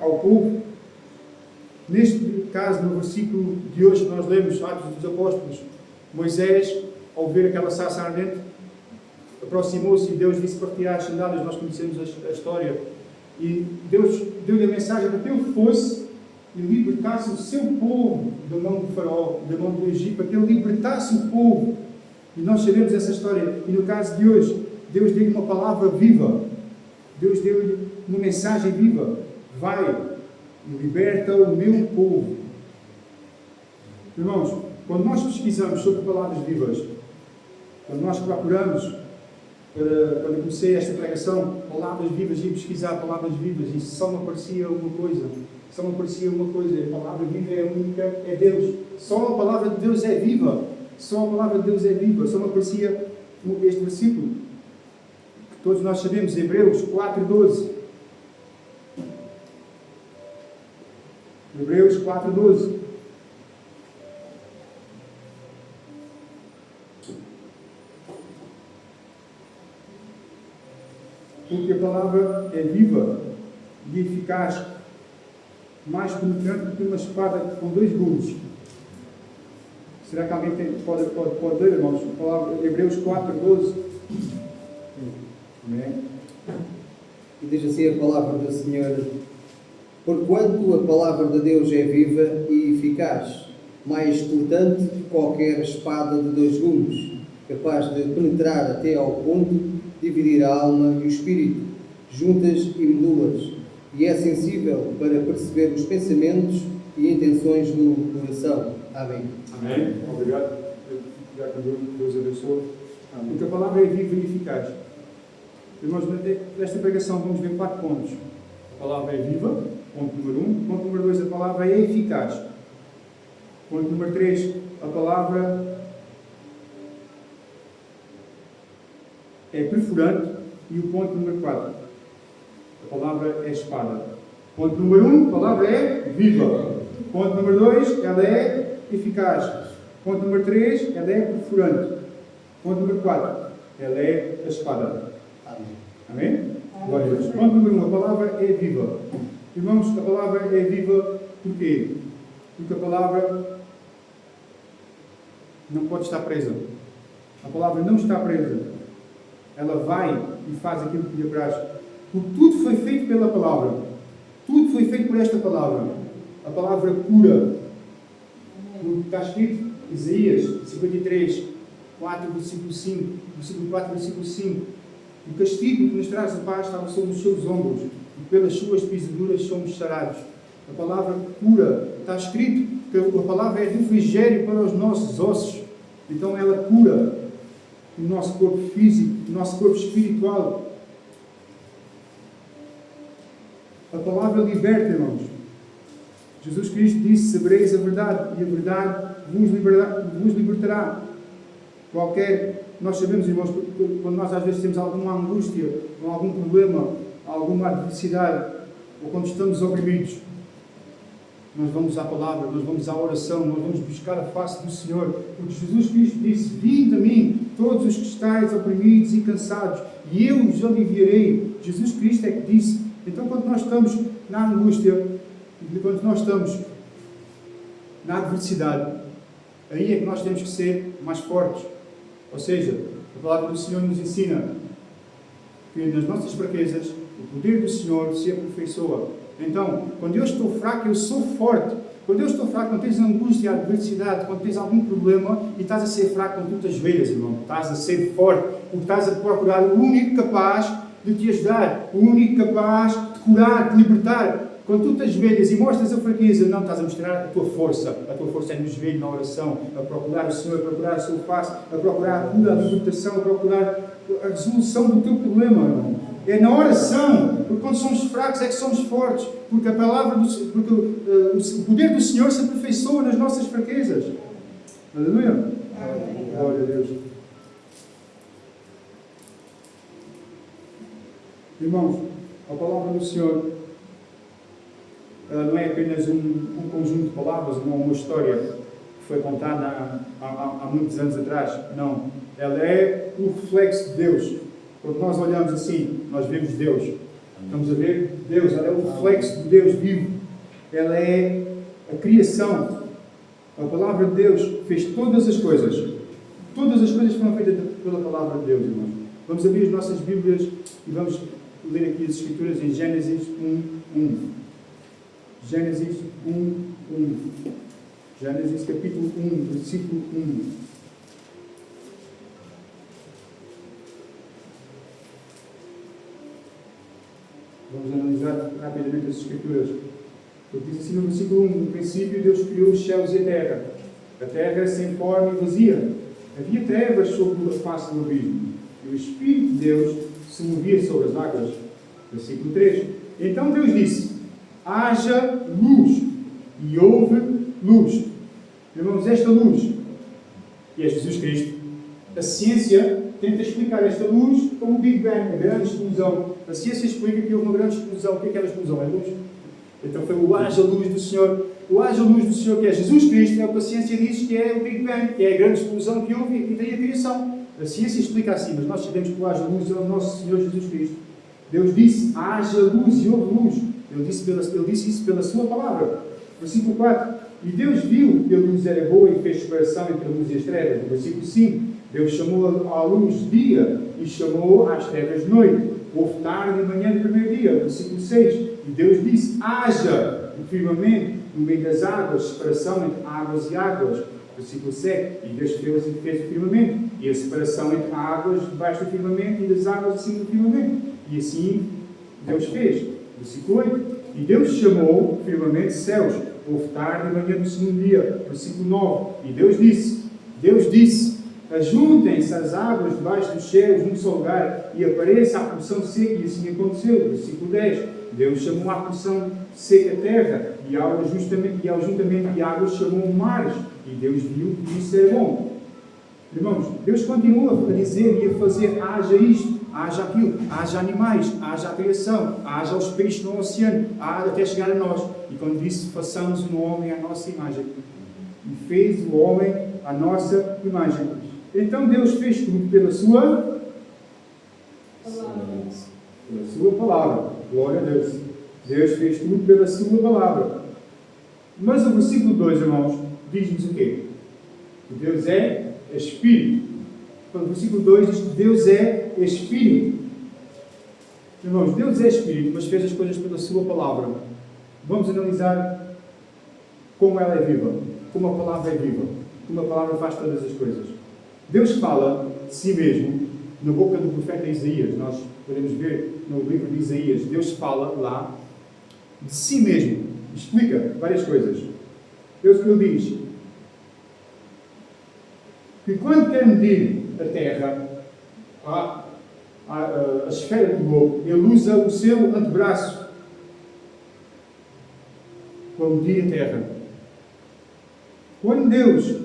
ao povo. Neste caso, no versículo de hoje que nós lemos, Atos dos Apóstolos, Moisés, ao ver aquela sarça ardente, aproximou-se e Deus disse para tirar as sandálias. Nós conhecemos a história. E Deus deu-lhe a mensagem para que ele fosse e libertasse o seu povo da mão do faraó, da mão do Egito, para que ele libertasse o povo. E nós sabemos essa história. E no caso de hoje, Deus deu-lhe uma palavra viva. Deus deu-lhe uma mensagem viva. Vai e liberta o meu povo. Irmãos, quando nós pesquisamos sobre palavras vivas, quando nós procuramos, quando eu comecei esta pregação, palavras vivas, e pesquisar palavras vivas, e só me aparecia uma coisa. Só me aparecia uma coisa. A palavra viva é única, é Deus. Só a palavra de Deus é viva. Só a palavra de Deus é viva. Só me aparecia este versículo, que todos nós sabemos, Hebreus 4:12. Hebreus 4:12. Porque a palavra é viva e eficaz, mais penetrante que uma espada com dois gumes. Será que alguém pode ler, irmãos? A palavra Hebreus 4:12. Amém. E diz assim a palavra do Senhor: porquanto a palavra de Deus é viva e eficaz, mais cortante que qualquer espada de dois gumes, capaz de penetrar até ao ponto de dividir a alma e o espírito, juntas e medulas, e é sensível para perceber os pensamentos e intenções do coração. Amém. Amém. Obrigado. Deus abençoe. Porque a palavra é viva e eficaz. Irmãos, nesta pregação vamos ver 4 pontos. A palavra é viva, ponto número 1. Ponto número 2, a palavra é eficaz. Ponto número 3, a palavra é perfurante. E o ponto número 4, a palavra é espada. Ponto número 1, a palavra é viva. Ponto número 2, ela é eficaz. Ponto número 3, ela é perfurante. Ponto número 4, ela é a espada. Amém? Glória a Deus. Ponto número 1, a palavra é viva. Irmãos, a palavra é viva porquê? Porque a palavra não pode estar presa. A palavra não está presa. Ela vai e faz aquilo que lhe apraz. Porque tudo foi feito pela palavra. Tudo foi feito por esta palavra. A palavra cura. Está escrito em Isaías 53, 4, versículo 5. Versículo 4, versículo 5. O castigo que nos traz a paz estava sobre os seus ombros, e pelas suas pisaduras somos sarados. A palavra cura. Está escrito que a palavra é refrigério para os nossos ossos. Então ela cura o nosso corpo físico, o nosso corpo espiritual. A palavra liberta, irmãos. Jesus Cristo disse: sabereis a verdade, e a verdade vos libertará. Nós sabemos, irmãos, quando nós às vezes temos alguma angústia, ou algum problema, alguma adversidade, ou quando estamos oprimidos, nós vamos à palavra, nós vamos à oração, nós vamos buscar a face do Senhor, porque Jesus Cristo disse: vinde a mim, todos os que estáis oprimidos e cansados, e eu vos aliviarei. Jesus Cristo é que disse. Então, quando nós estamos na angústia, quando nós estamos na adversidade, aí é que nós temos que ser mais fortes. Ou seja, a palavra do Senhor nos ensina que nas nossas fraquezas o poder do Senhor se aperfeiçoa. Então, quando eu estou fraco, eu sou forte. Quando eu estou fraco, quando tens angústia, adversidade, quando tens algum problema e estás a ser fraco, quando tu te ajoelhas, irmão, estás a ser forte, porque estás a procurar o único capaz de te ajudar, o único capaz de curar, de libertar. Quando tu te ajoelhas e mostras a fraqueza, não estás a mostrar a tua força. A tua força é no joelho, na oração, a procurar o Senhor, a procurar a sua face, a procurar a cura, a libertação, a procurar a resolução do teu problema, irmão. É na oração, porque quando somos fracos é que somos fortes, porque a palavra porque o poder do Senhor se aperfeiçoa nas nossas fraquezas. Aleluia. Glória a Deus. Irmãos, a palavra do Senhor não é apenas um conjunto de palavras, uma história que foi contada há muitos anos atrás. Não. Ela é o reflexo de Deus. Quando nós olhamos assim, nós vemos Deus. Estamos a ver Deus, ela é o reflexo de Deus vivo. Ela é a criação. A palavra de Deus fez todas as coisas. Todas as coisas foram feitas pela palavra de Deus, irmãos. Vamos abrir as nossas Bíblias e vamos ler aqui as Escrituras em Gênesis 1:1. Gênesis 1:1. Gênesis capítulo 1, versículo 1. Vamos analisar rapidamente as Escrituras. Porque diz assim no versículo 1: no princípio Deus criou os céus e a terra sem forma e vazia. Havia trevas sobre a face do abismo, e o Espírito de Deus se movia sobre as águas. Versículo 3. Então Deus disse: haja luz, e houve luz. Irmãos, esta luz, que é Jesus Cristo, a ciência tenta explicar esta luz como o Big Bang, a grande explosão. A ciência explica que houve uma grande explosão. O que é aquela explosão? É luz. Então foi o haja luz do Senhor. O haja luz do Senhor, que é Jesus Cristo, é o que a ciência diz que é o Big Bang, que é a grande explosão que houve e daí a criação. A ciência explica assim, mas nós sabemos que o haja luz é o nosso Senhor Jesus Cristo. Deus disse: haja luz e houve luz. Ele disse isso pela sua palavra. Versículo 4. E Deus viu que a luz era boa e fez separação entre a luz e as trevas. Versículo 5. Deus chamou à luz dia e chamou às trevas noite. Houve tarde e manhã do primeiro dia. Versículo 6. E Deus disse: haja o firmamento no meio das águas, separação entre águas e águas. Versículo 7. E Deus fez o firmamento e a separação entre águas debaixo do firmamento e das águas acima do firmamento. E assim Deus fez. Versículo 8. E Deus chamou o firmamento céus. Houve tarde e manhã do segundo dia. Versículo 9. E Deus disse: ajuntem-se as águas debaixo dos céus num só lugar e apareça a porção seca, e assim aconteceu. Versículo 10. Deus chamou a porção seca terra e ao juntamento de águas chamou mares. E Deus viu que isso era bom. Irmãos, Deus continua a dizer e a fazer: haja isto, haja aquilo, haja animais, haja a criação, haja os peixes no oceano, até chegar a nós. E quando disse: façamos um homem à nossa imagem. E fez o homem à nossa imagem. Então Deus fez tudo pela sua palavra. Glória a Deus. Deus fez tudo pela sua palavra. Mas o versículo 2, irmãos, diz-nos o quê? Que Deus é Espírito. Então, o versículo 2 diz que Deus é Espírito. Irmãos, Deus é Espírito, mas fez as coisas pela sua palavra. Vamos analisar como ela é viva, como a palavra é viva, como a palavra faz todas as coisas. Deus fala de si mesmo na boca do profeta Isaías. Nós podemos ver no livro de Isaías. Deus fala lá de si mesmo. Explica várias coisas. Deus diz que quando quer medir a terra, a esfera do globo, ele usa o seu antebraço para medir a terra. Quando Deus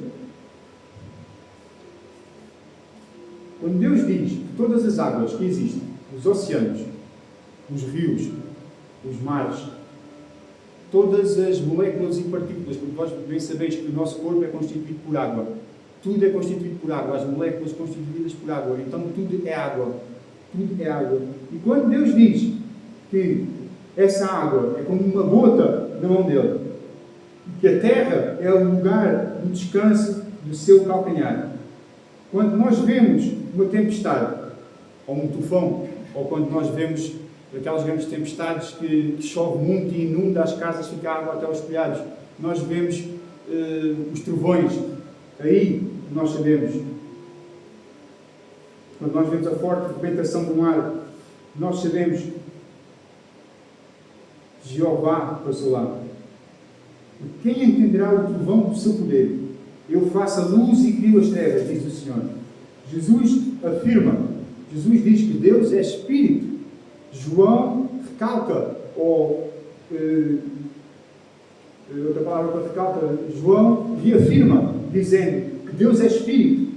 diz que todas as águas que existem, os oceanos, os rios, os mares, todas as moléculas e partículas, porque vós bem sabeis que o nosso corpo é constituído por água. Tudo é constituído por água, as moléculas constituídas por água. Então tudo é água. Tudo é água. E quando Deus diz que essa água é como uma gota na mão dele, que a terra é o lugar do descanso do seu calcanhar. Quando nós vemos uma tempestade, ou um tufão, ou quando nós vemos aquelas grandes tempestades que chove muito e inunda as casas, fica água até aos telhados, nós vemos os trovões, aí nós sabemos. Quando nós vemos a forte rebentação do mar, nós sabemos Jeová passou lá. Quem entenderá o trovão do seu poder? Eu faço a luz e crio as trevas, diz o Senhor. Jesus afirma, Jesus diz que Deus é Espírito. João recalca, ou outra palavra para recalca, João reafirma, dizendo que Deus é Espírito.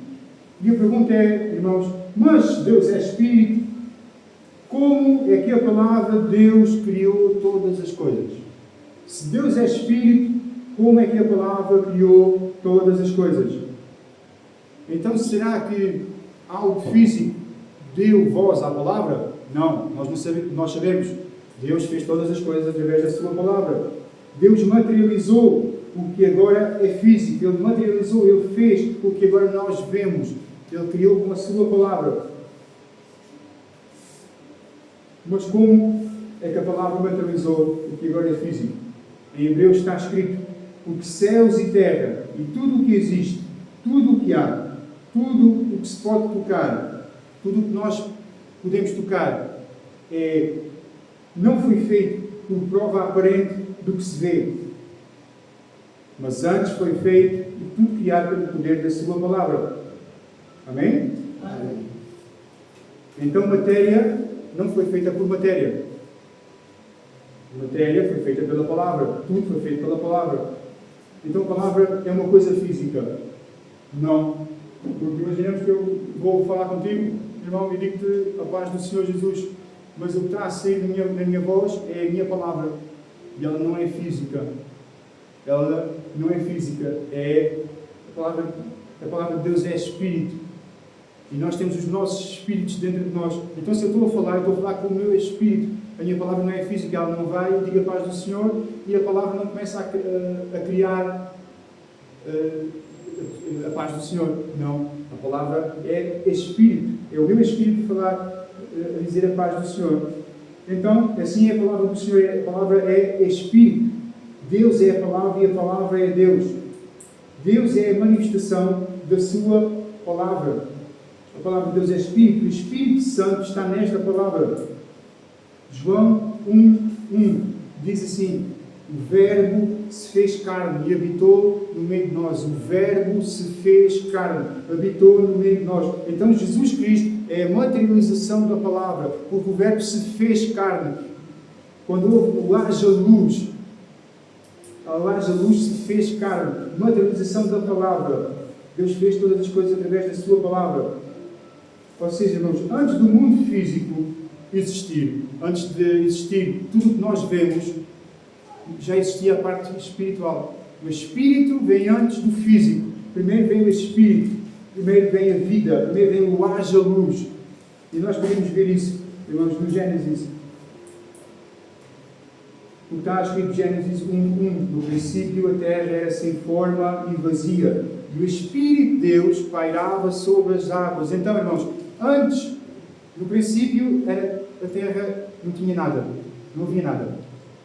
E a pergunta é, irmãos, mas Deus é Espírito, como é que a palavra de Deus criou todas as coisas? Se Deus é Espírito, como é que a palavra criou todas as coisas? Então, será que algo físico deu voz à palavra? Não, nós não sabemos, nós sabemos. Deus fez todas as coisas através da sua palavra. Deus materializou o que agora é físico. Ele materializou, Ele fez o que agora nós vemos. Ele criou com a sua palavra. Mas como é que a palavra materializou o que agora é físico? Em Hebreus está escrito: porque céus e terra e tudo o que existe, tudo o que há, tudo o que se pode tocar, tudo o que nós podemos tocar, não foi feito por prova aparente do que se vê, mas antes foi feito e tudo criado pelo poder da sua palavra. Amém? Amém. Então matéria não foi feita por matéria. Matéria foi feita pela palavra. Tudo foi feito pela palavra. Então a palavra é uma coisa física? Não. Porque imaginemos que eu vou falar contigo, irmão, e digo-te a paz do Senhor Jesus, mas o que está a sair na minha voz é a minha palavra. E ela não é física. Ela não é física. A palavra de Deus é Espírito. E nós temos os nossos espíritos dentro de nós. Então se eu estou a falar com o meu espírito. A minha palavra não é física, ela não vai, eu digo a paz do Senhor e a palavra não começa a criar a paz do Senhor. Não. A palavra é Espírito. É o meu Espírito a dizer a paz do Senhor. Então, assim é a palavra do Senhor. A palavra é Espírito. Deus é a palavra e a palavra é Deus. Deus é a manifestação da sua palavra. A palavra de Deus é Espírito. O Espírito Santo está nesta palavra. João 1:1 diz assim: o Verbo se fez carne e habitou no meio de nós. O Verbo se fez carne, habitou no meio de nós. Então Jesus Cristo é a materialização da palavra, porque o Verbo se fez carne. Quando houve o haja luz, se fez carne, materialização da palavra. Deus fez todas as coisas através da sua palavra. Ou seja, irmãos, antes do mundo físico existir, antes de existir tudo o que nós vemos, já existia a parte espiritual. O Espírito vem antes do físico. Primeiro vem o Espírito, primeiro vem a vida, primeiro vem o haja luz. E nós podemos ver isso, irmãos, no Gênesis. O que está escrito em Gênesis 1:1: no princípio a terra era sem forma e vazia, e o Espírito de Deus pairava sobre as águas. Então, irmãos, antes, no princípio, a terra não tinha nada, não havia nada.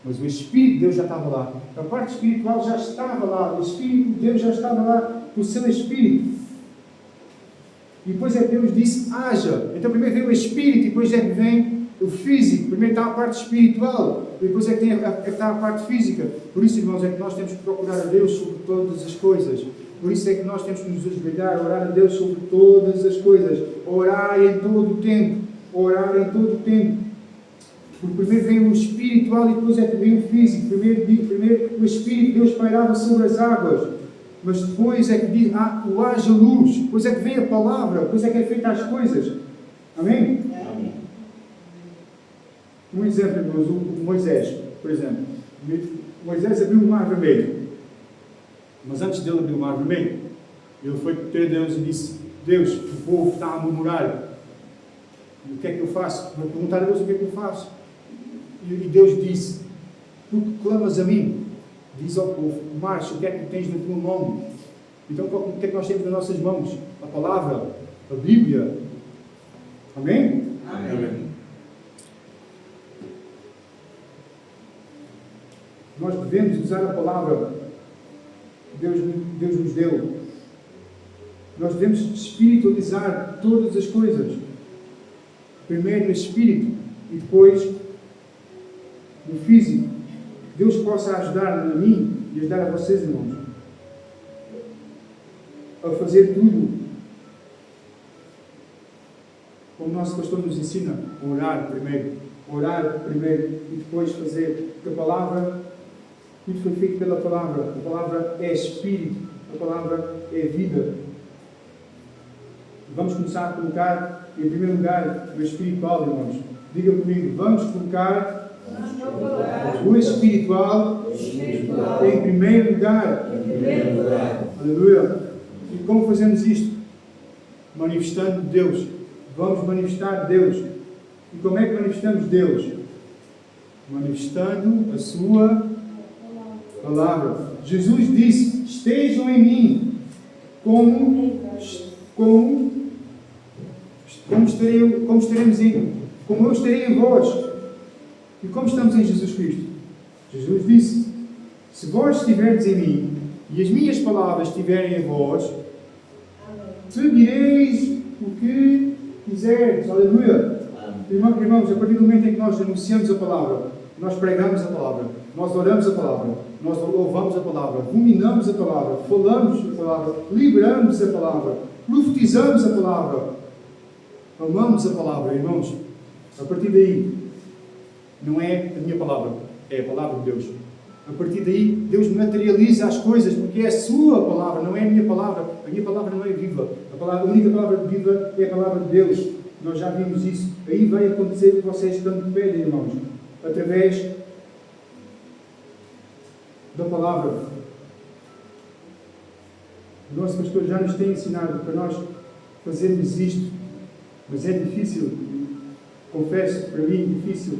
Mas o Espírito de Deus já estava lá. A parte espiritual já estava lá. O Espírito de Deus já estava lá, o seu Espírito. E depois é que Deus disse: haja. Então primeiro vem o Espírito, e depois é que vem o físico. Primeiro está a parte espiritual, e depois é que está a parte física. Por isso, irmãos, é que nós temos que procurar a Deus sobre todas as coisas. Por isso é que nós temos que nos ajoelhar, orar a Deus sobre todas as coisas. Orar em todo o tempo. Orar em todo o tempo. Porque primeiro vem o espiritual e depois é que vem o físico. Primeiro o Espírito de Deus pairava sobre as águas. Mas depois é que diz, o haja luz. Depois é que vem a palavra. Depois é que é feita as coisas. Amém? Amém. Um exemplo, irmãos, o Moisés, por exemplo. Moisés abriu o mar vermelho. Mas antes dele abrir o mar vermelho, ele foi ter Deus e disse: Deus, o povo está a murmurar. E o que é que eu faço? Vou perguntar a Deus o que é que eu faço. E Deus disse: tu clamas a mim, diz ao povo: marcha, o que é que tens no teu nome? Então o que é que nós temos nas nossas mãos? A palavra, a Bíblia. Amém? Amém. Nós devemos usar a palavra que Deus nos deu. Nós devemos espiritualizar todas as coisas. Primeiro no espírito e depois no físico. Deus possa ajudar a mim e ajudar a vocês, irmãos, a fazer tudo como o nosso pastor nos ensina: orar primeiro e depois fazer. Porque a palavra, tudo foi feito pela palavra. A palavra é espírito, a palavra é vida. Vamos começar a colocar em primeiro lugar o espiritual, irmãos. Diga comigo: vamos colocar o espiritual em primeiro lugar. Aleluia. E como fazemos isto? Manifestando Deus. Vamos manifestar Deus. E como é que manifestamos Deus? Manifestando a sua palavra. Jesus disse: estejam em mim, como eu estarei em vós. E como estamos em Jesus Cristo? Jesus disse: se vós estiverdes em mim, e as minhas palavras estiverem em vós, seguireis o que quiserdes. Aleluia! Irmãos, a partir do momento em que nós anunciamos a palavra, nós pregamos a palavra, nós oramos a palavra, nós louvamos a palavra, ruminamos a palavra, falamos a palavra, liberamos a palavra, profetizamos a palavra, amamos a palavra, irmãos. A partir daí, não é a minha palavra, é a palavra de Deus. A partir daí, Deus materializa as coisas, porque é a sua palavra, não é a minha palavra. A minha palavra não é viva. A única palavra viva é a palavra de Deus. Nós já vimos isso. Aí vai acontecer o que vocês tanto pedem, irmãos. Através da palavra. O nosso pastor já nos tem ensinado para nós fazermos isto. Mas é difícil. Confesso, para mim é difícil.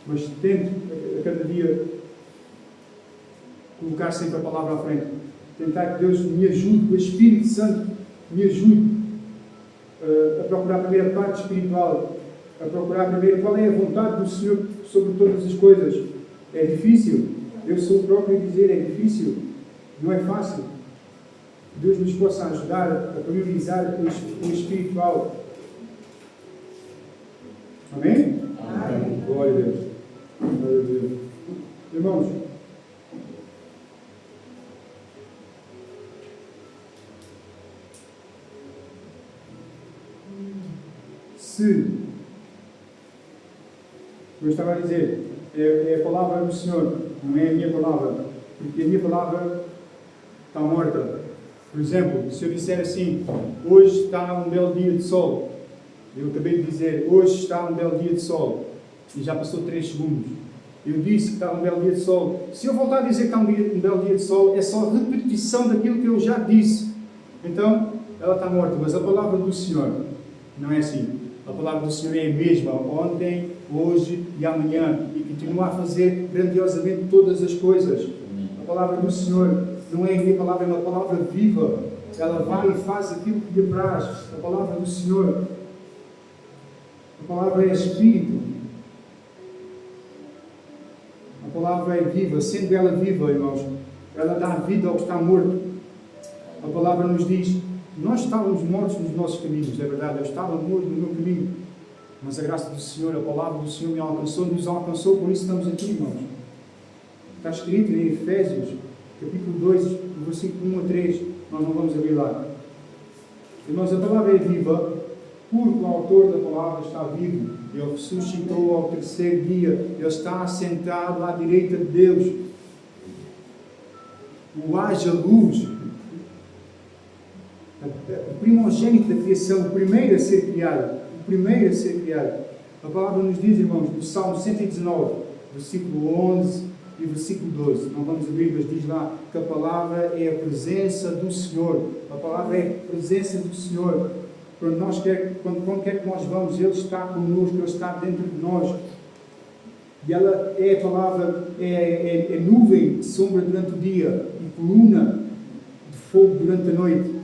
Mas tento a cada dia colocar sempre a palavra à frente. Tentar que Deus me ajude, o Espírito Santo me ajude a procurar a primeira parte espiritual, a procurar primeiro qual é a vontade do Senhor sobre todas as coisas. É difícil. Eu sou o próprio a dizer, é difícil. Não é fácil. Deus nos possa ajudar a priorizar o espiritual. Amém? Amém. Glória a Deus. Glória a Deus. Irmãos, se eu estava a dizer, é a palavra do Senhor, não é a minha palavra, porque a minha palavra está morta. Por exemplo, se eu disser assim, hoje está um belo dia de sol, eu acabei de dizer, hoje está um belo dia de sol, e já passou 3 segundos. Eu disse que está um belo dia de sol. Se eu voltar a dizer que está um belo dia de sol, é só repetição daquilo que eu já disse. Então, ela está morta. Mas a palavra do Senhor não é assim. A palavra do Senhor é a mesma, ontem, hoje e amanhã, e continua a fazer grandiosamente todas as coisas. A palavra do Senhor não é a minha palavra, é uma palavra viva. Ela vai e faz aquilo que lhe apraz. A palavra do Senhor, a palavra é Espírito. A palavra é viva, sendo ela viva, irmãos, ela dá vida ao que está morto. A palavra nos diz: nós estávamos mortos nos nossos caminhos, é verdade, eu estava morto no meu caminho, mas a graça do Senhor, a palavra do Senhor me alcançou, nos alcançou, por isso estamos aqui, irmãos. Está escrito em Efésios, capítulo 2, versículo 1 a 3, nós não vamos abrir lá. Irmãos, a palavra é viva, porque o autor da palavra está vivo. Ele ressuscitou ao 3º dia. Ele está assentado à direita de Deus. O haja luz. O primogênito da criação, o primeiro a ser criado. O primeiro a ser criado. A palavra nos diz, irmãos, no Salmo 119, versículo 11 e versículo 12. Não vamos abrir, mas diz lá que a palavra é a presença do Senhor. A palavra é a presença do Senhor. Quando quer que nós vamos, Ele está connosco, Ele está dentro de nós. E ela é a palavra, é nuvem de sombra durante o dia e coluna de fogo durante a noite.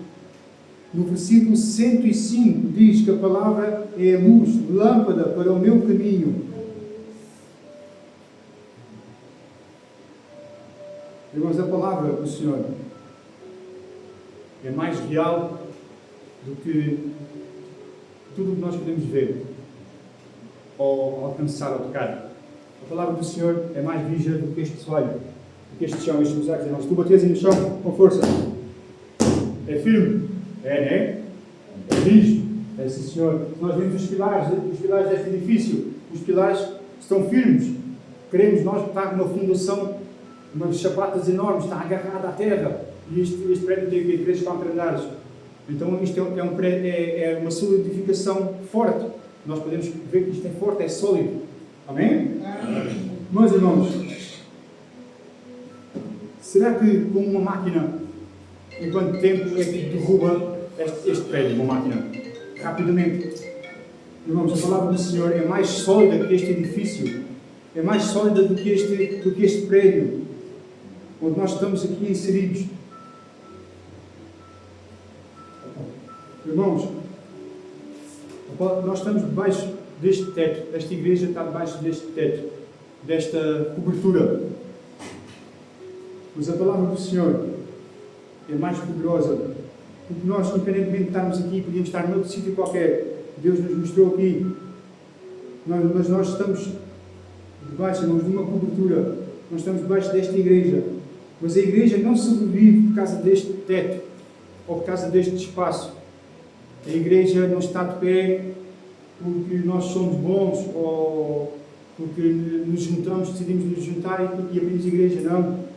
No versículo 105 diz que a palavra é a luz, lâmpada para o meu caminho. Irmãos, a palavra do Senhor é mais real do que tudo o que nós podemos ver ou alcançar ou tocar. A palavra do Senhor é mais rija do que este soalho, do que este chão, estes lugares. Irmãos, se tu bateres no chão com força, é firme, é rijo, é sim, Senhor. Nós vemos os pilares deste edifício, os pilares estão firmes. Queremos nós estar com uma fundação, umas chapatas enormes, está agarrada à terra. E este prédio tem aqui 3, 4 andares. Então isto é uma solidificação forte. Nós podemos ver que isto é forte, é sólido. Amém? Amém. Meus irmãos, será que com uma máquina, em quanto tempo é que derruba este prédio, uma máquina? Rapidamente. Irmãos, a palavra do Senhor é mais sólida que este edifício, é mais sólida do que este prédio, onde nós estamos aqui inseridos. Irmãos, nós estamos debaixo deste teto, esta igreja está debaixo deste teto, desta cobertura. Mas a palavra do Senhor é mais poderosa, porque nós, independentemente de estarmos aqui, podíamos estar noutro sítio qualquer, Deus nos mostrou aqui, mas nós estamos debaixo, irmãos, de uma cobertura, nós estamos debaixo desta igreja, mas a igreja não sobrevive por causa deste teto, ou por causa deste espaço. A igreja não está de pé porque nós somos bons, ou porque nos juntamos, decidimos nos juntar e abrimos a igreja. Não.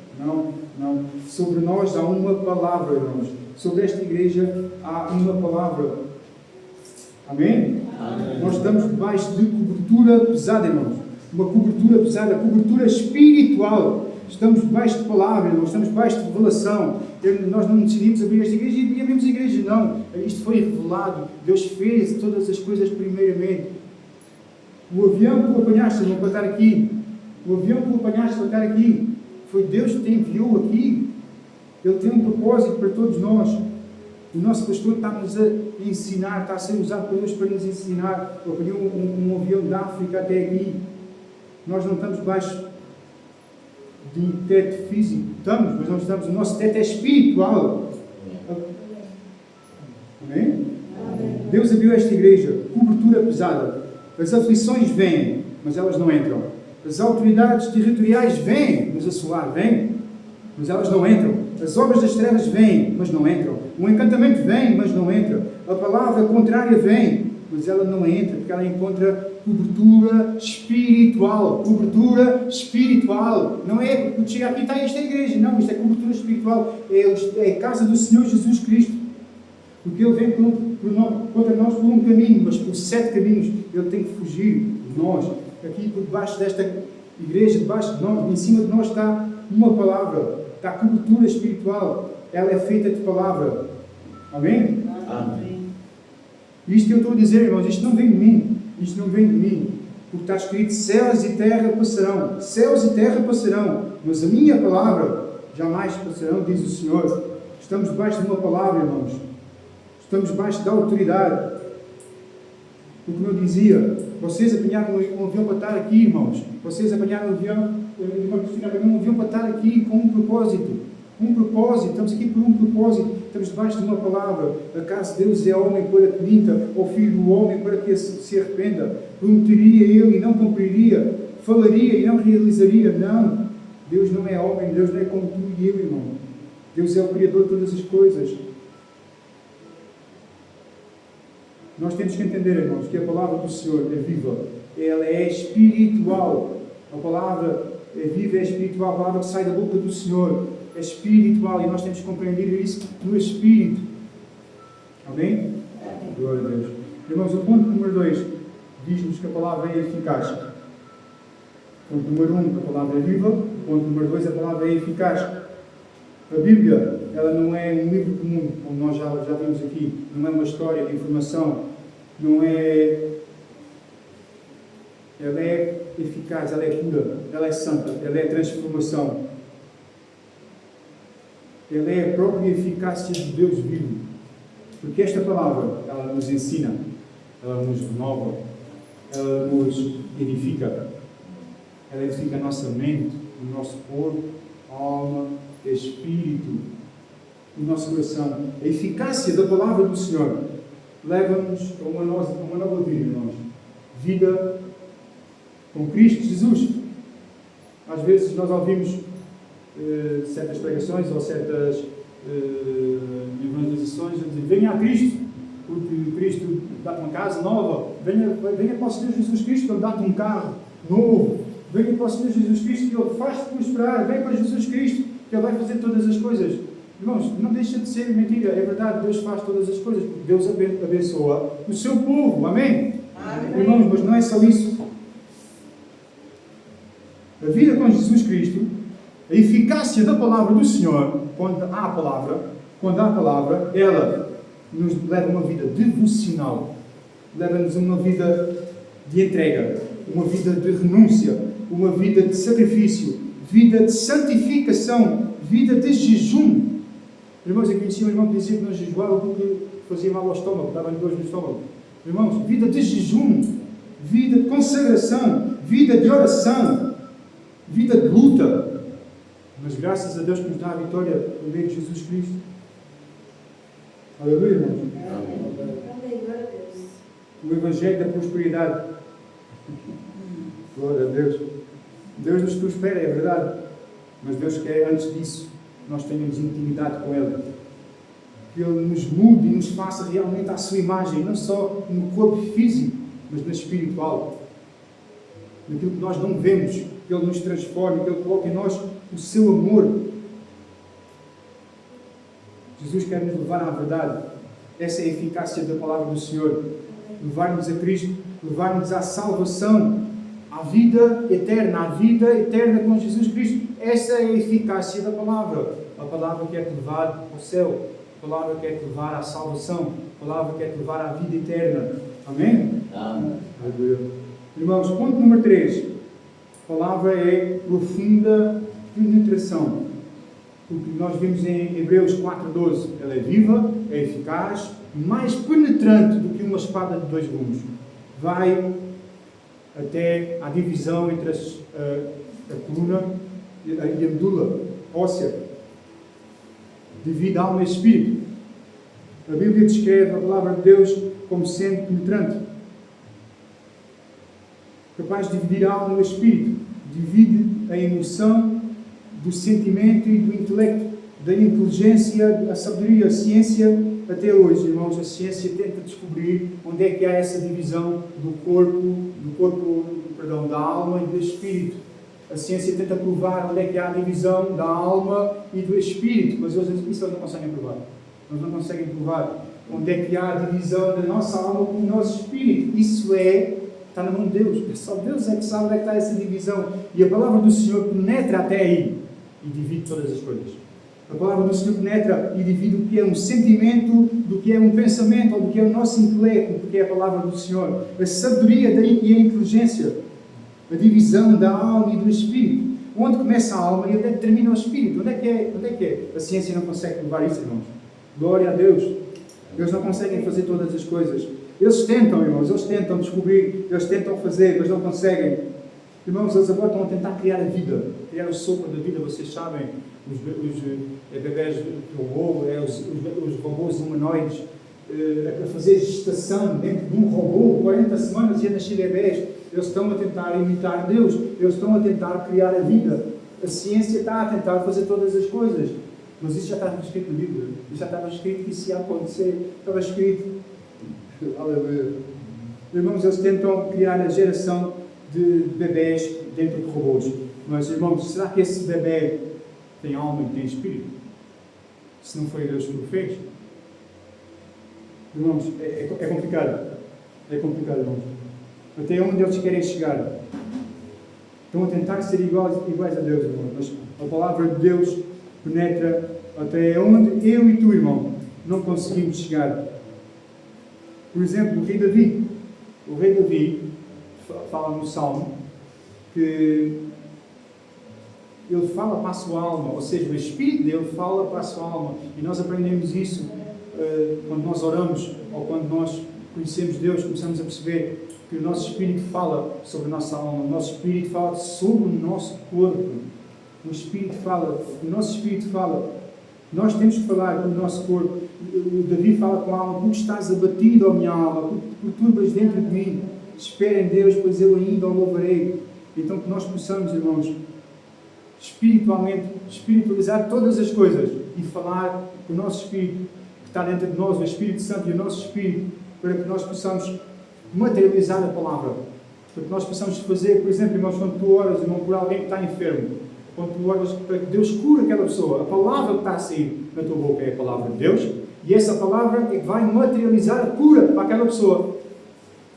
Sobre nós há uma palavra, irmãos. Sobre esta igreja há uma palavra. Amém? Amém. Nós estamos debaixo de cobertura pesada, irmãos. Uma cobertura pesada, cobertura espiritual. Estamos debaixo de palavra, irmãos. Estamos debaixo de revelação. Nós não decidimos abrir esta igreja e abrimos a igreja, não. Isto foi revelado. Deus fez todas as coisas primeiramente. O avião que o apanhaste, irmão, para estar aqui. O avião que o apanhaste para estar aqui. Foi Deus que te enviou aqui. Ele tem um propósito para todos nós. O nosso pastor está-nos a ensinar, está a ser usado por Deus para nos ensinar. Ele apanhou um avião da África até aqui. Nós não estamos debaixo de um teto físico. Estamos, mas não estamos. O nosso teto é espiritual. Amém? Deus abriu esta igreja. Cobertura pesada. As aflições vêm, mas elas não entram. As autoridades territoriais vêm nos assolar, vêm, mas elas não entram. As obras das trevas vêm, mas não entram. O encantamento vem, mas não entra. A palavra contrária vem, mas ela não entra, porque ela encontra cobertura espiritual. Cobertura espiritual. Não é porque chega aqui, está esta igreja. Não, isto é cobertura espiritual. É a casa do Senhor Jesus Cristo. Porque Ele vem contra nós por um caminho, mas por 7 caminhos. Ele tem que fugir de nós. Aqui por debaixo desta igreja, debaixo de nós, em cima de nós está uma palavra. Está a cobertura espiritual. Ela é feita de palavra. Amém? Amém. Isto que eu estou a dizer, irmãos, isto não vem de mim. Isto não vem de mim. Porque está escrito: céus e terra passarão. Céus e terra passarão. Mas a minha palavra jamais passarão, diz o Senhor. Estamos debaixo de uma palavra, irmãos. Estamos debaixo da autoridade. O que eu dizia, vocês apanharam um avião para estar aqui, irmãos. Vocês apanharam um avião, um avião para estar aqui com um propósito. Um propósito. Estamos aqui por um propósito. Estamos debaixo de uma palavra. Acaso Deus é homem para que minta, ou filho do homem para que se arrependa? Prometeria ele e não cumpriria? Falaria e não realizaria? Não. Deus não é homem. Deus não é como tu e eu, irmão. Deus é o Criador de todas as coisas. Nós temos que entender, irmãos, que a palavra do Senhor é viva. Ela é espiritual. A palavra é viva, é espiritual. A palavra que sai da boca do Senhor é espiritual. E nós temos que compreender isso no Espírito. Amém? Glória a Deus. Irmãos, o ponto número 2 diz-nos que a palavra é eficaz. Ponto número 1, a palavra é viva. Ponto número 2, a palavra é eficaz. A Bíblia, ela não é um livro comum, como nós já vimos aqui. Não é uma história de informação. Não é... Ela é eficaz, ela é pura, ela é santa, ela é transformação. Ela é a própria eficácia de Deus vivo. Porque esta palavra, ela nos ensina, ela nos renova, ela nos edifica. Ela edifica a nossa mente, o nosso corpo, alma, espírito, o nosso coração. A eficácia da palavra do Senhor leva-nos a uma nova vida, irmãos. Vida com Cristo Jesus. Às vezes nós ouvimos certas pregações ou certas evangelizações a dizer: venha a Cristo, porque Cristo dá-te uma casa nova. Venha para o Senhor Jesus Cristo, que Ele dá-te um carro novo. Venha para o Senhor Jesus Cristo, que Ele faz-te prosperar. Venha para Jesus Cristo, que Ele vai fazer todas as coisas. Irmãos, não deixa de ser mentira. É verdade, Deus faz todas as coisas, porque Deus abençoa o seu povo. Amém? Amém. Irmãos, mas não é só isso. A vida com Jesus Cristo, a eficácia da palavra do Senhor, quando há a palavra, ela nos leva a uma vida devocional. leva-nos a uma vida de entrega, uma vida de renúncia, uma vida de sacrifício, vida de santificação, vida de jejum. Irmãos, eu conheci um irmão que dizia que não jejuava porque fazia mal ao estômago, dava-lhe dores no estômago. Irmãos, vida de jejum, vida de consagração, vida de oração, vida de luta. Mas graças a Deus que nos dá a vitória por meio de Jesus Cristo. Aleluia, irmãos. O Evangelho da prosperidade. Glória a Deus. Deus nos prospera, é verdade. Mas Deus quer, antes disso, nós tenhamos intimidade com Ele. Que Ele nos mude e nos faça realmente à sua imagem, não só no corpo físico, mas no espiritual. Naquilo que nós não vemos, que Ele nos transforme, que Ele coloque em nós o seu amor. Jesus quer nos levar à verdade. Essa é a eficácia da palavra do Senhor. Levar-nos a Cristo, levar-nos à salvação, à vida eterna com Jesus Cristo. Essa é a eficácia da palavra. A palavra quer te levar ao céu. A palavra quer te levar à salvação. A palavra quer te levar à vida eterna. Amém? Amém. Irmãos, ponto número 3. A palavra é profunda penetração. O que nós vimos em Hebreus 4:12. Ela é viva, é eficaz, mais penetrante do que uma espada de 2 gumes. Vai até à divisão entre a coluna e a medula óssea. Divide alma e espírito. A Bíblia descreve a palavra de Deus como sendo penetrante. Capaz de dividir a alma e o espírito. Divide a emoção do sentimento e do intelecto, da inteligência, a sabedoria, a ciência. Até hoje, irmãos, a ciência tenta descobrir onde é que há essa divisão da alma e do espírito. A ciência tenta provar onde é que há a divisão da alma e do espírito, mas isso eles não conseguem provar. Eles não conseguem provar onde é que há a divisão da nossa alma com o nosso espírito. Isso está na mão de Deus. Só Deus é que sabe onde é que está essa divisão. E a palavra do Senhor penetra até aí e divide todas as coisas. A palavra do Senhor penetra e divide o que é um sentimento, do que é um pensamento, ou do que é o nosso intelecto, porque é a palavra do Senhor. A sabedoria e a inteligência. A divisão da alma e do espírito. Onde começa a alma e onde é que termina o espírito? Onde é que é? A ciência não consegue provar isso, irmãos. Glória a Deus. Eles não conseguem fazer todas as coisas. Eles tentam, irmãos. Eles tentam descobrir. Eles tentam fazer, mas não conseguem. Irmãos, eles agora estão a tentar criar a vida. Criar o sopro da vida. Vocês sabem, os bebés de robô, os robôs humanoides, a fazer gestação dentro de um robô, 40 semanas e a nascer bebés. Eles estão a tentar imitar Deus. Eles estão a tentar criar a vida. A ciência está a tentar fazer todas as coisas. Mas isso já estava escrito na Bíblia. Isso já estava escrito que isso ia acontecer. Estava escrito. Aleluia. Irmãos, eles tentam criar a geração de bebés dentro de robôs. Mas, irmãos, será que esse bebê tem alma e tem espírito? Se não foi Deus que o fez? Irmãos, é complicado. É complicado, irmãos. Até onde eles querem chegar. Estão a tentar ser iguais a Deus, irmão. Mas a palavra de Deus penetra até onde eu e tu, irmão, não conseguimos chegar. Por exemplo, o rei Davi. O rei Davi fala no Salmo que ele fala para a sua alma, ou seja, o Espírito dele fala para a sua alma. E nós aprendemos isso quando nós oramos ou quando nós conhecemos Deus, começamos a perceber que o nosso Espírito fala sobre a nossa alma, o nosso Espírito fala sobre o nosso corpo. O Espírito fala, o nosso Espírito fala. Nós temos que falar com o nosso corpo. O Davi fala com a alma: tu estás abatido, ó minha alma, tu perturbas dentro de mim. Espera em Deus, pois eu ainda o louvarei. Então que nós possamos, irmãos, espiritualmente, espiritualizar todas as coisas e falar com o nosso Espírito, que está dentro de nós, o Espírito Santo e o nosso Espírito, para que nós possamos materializar a palavra. Para que nós possamos fazer, por exemplo, irmãos, quando tu oras, irmão, por alguém que está enfermo, quando tu oras para que Deus cure aquela pessoa, a palavra que está a sair na tua boca é a palavra de Deus, e essa palavra é que vai materializar a cura para aquela pessoa.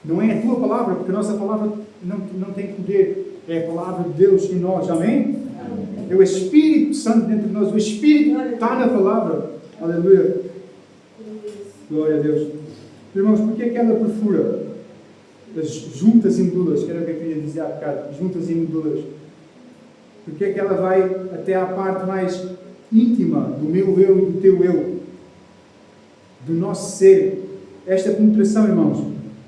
Não é a tua palavra, porque a nossa palavra não tem poder. É a palavra de Deus em nós. Amém? É o Espírito Santo dentro de nós. O Espírito está na palavra. Aleluia. Glória a Deus. Irmãos, porque é que ela perfura as juntas e medulas? Que era o que eu queria dizer há bocado. Juntas e medulas. Porque é que ela vai até à parte mais íntima do meu eu e do teu eu? Do nosso ser. Esta penetração, irmãos,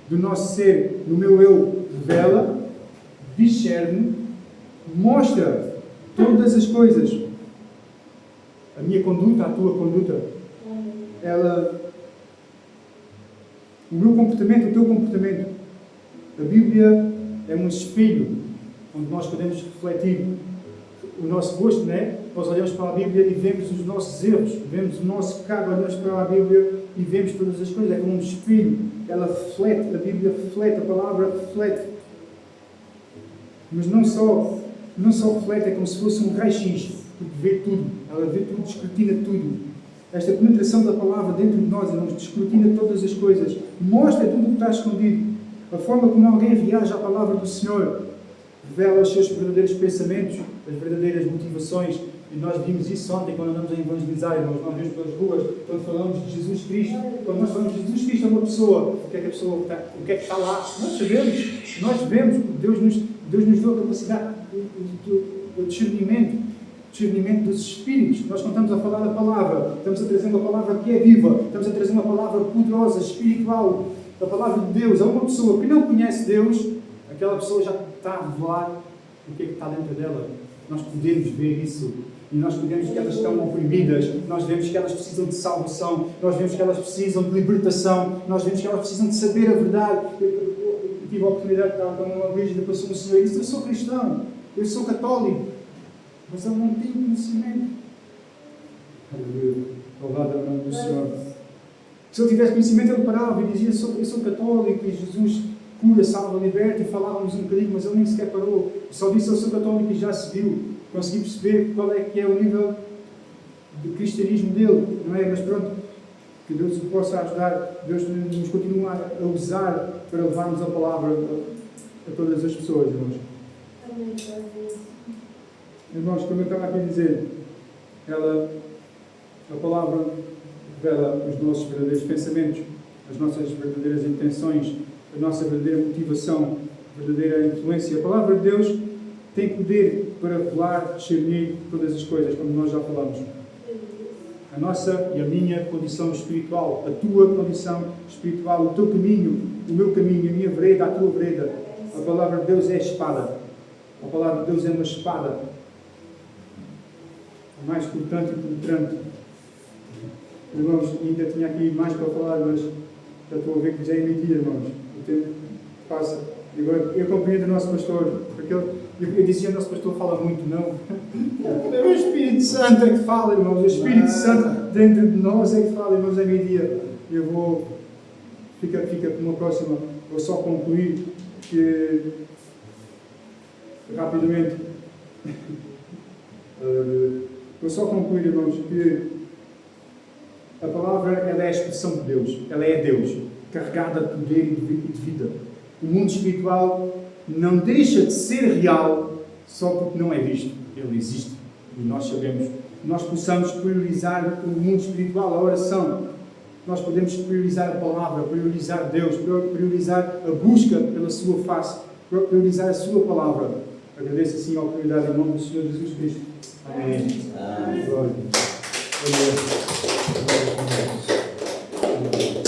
do nosso ser, no meu eu, revela, discerne, mostra todas as coisas. A minha conduta, a tua conduta. O meu comportamento, o teu comportamento. A Bíblia é um espelho onde nós podemos refletir o nosso gosto, não é? Nós olhamos para a Bíblia e vemos os nossos erros, vemos o nosso pecado, olhamos para a Bíblia e vemos todas as coisas. É como um espelho. Ela reflete, a Bíblia reflete, a palavra reflete. Mas não só reflete, é como se fosse um raio-x, porque vê tudo. Ela vê tudo, escrutina tudo. Esta penetração da palavra dentro de nós, irmãos, escrutina todas as coisas. Mostra tudo o que está escondido. A forma como alguém reage à palavra do Senhor revela os seus verdadeiros pensamentos, as verdadeiras motivações. E nós vimos isso ontem quando andamos a evangelizar, irmãos. Nós vimos pelas ruas, quando falamos de Jesus Cristo. Quando nós falamos de Jesus Cristo a uma pessoa, o que é que a pessoa está, o que é que está lá? Nós sabemos, nós vemos, Deus nos deu a capacidade do discernimento dos espíritos. Nós, quando estamos a falar da palavra, estamos a trazer uma palavra que é viva, estamos a trazer uma palavra poderosa, espiritual, a palavra de Deus a uma pessoa que não conhece Deus. Aquela pessoa já está a revelar o que é que está dentro dela. Nós podemos ver isso. E nós podemos que elas estão oprimidas. Nós vemos que elas precisam de salvação. Nós vemos que elas precisam de libertação. Nós vemos que elas precisam de saber a verdade. Eu tive a oportunidade de estar numa igreja e passou um senhor e disse: eu sou cristão, eu sou católico, mas eu não tenho conhecimento. Aleluia. Louvado é o nome do Senhor. Se ele tivesse conhecimento, ele parava e dizia: eu sou católico e Jesus cura, salva, liberta, e falávamos um bocadinho, mas ele nem sequer parou. Só disse: eu sou católico, e já se viu. Consegui perceber qual é que é o nível de cristianismo dele, não é? Mas pronto, que Deus o possa ajudar, Deus nos continua a usar para levarmos a palavra a todas as pessoas, irmãos. Irmãos, como eu estava aqui a dizer, a palavra revela os nossos verdadeiros pensamentos, as nossas verdadeiras intenções, a nossa verdadeira motivação, a verdadeira influência. A palavra de Deus tem poder para revelar, discernir todas as coisas, como nós já falamos. A nossa e a minha condição espiritual, a tua condição espiritual, o teu caminho, o meu caminho, a minha vereda, a tua vereda. A palavra de Deus é a espada. A palavra de Deus é uma espada. Mais cortante e penetrante. Irmãos, ainda tinha aqui mais para falar, mas já estou a ver que já é mentira, irmãos. O tempo passa. E agora, eu compreendo o nosso pastor, porque eu dizia: o nosso pastor fala muito, não. É o Espírito Santo é que fala, irmãos. O Espírito Santo dentro de nós é que fala, irmãos, é meio-dia. Eu vou, fica para uma próxima, vou só concluir que, rapidamente, vou só concluir, irmãos, que a palavra, ela é a expressão de Deus, ela é Deus, carregada de poder e de vida. O mundo espiritual não deixa de ser real só porque não é visto. Ele existe e nós sabemos. Nós possamos priorizar o mundo espiritual, a oração. Nós podemos priorizar a palavra, priorizar Deus, priorizar a busca pela sua face, priorizar a sua palavra. Agradeço assim a oportunidade em nome do Senhor Jesus Cristo. Amém. Glória. Amém.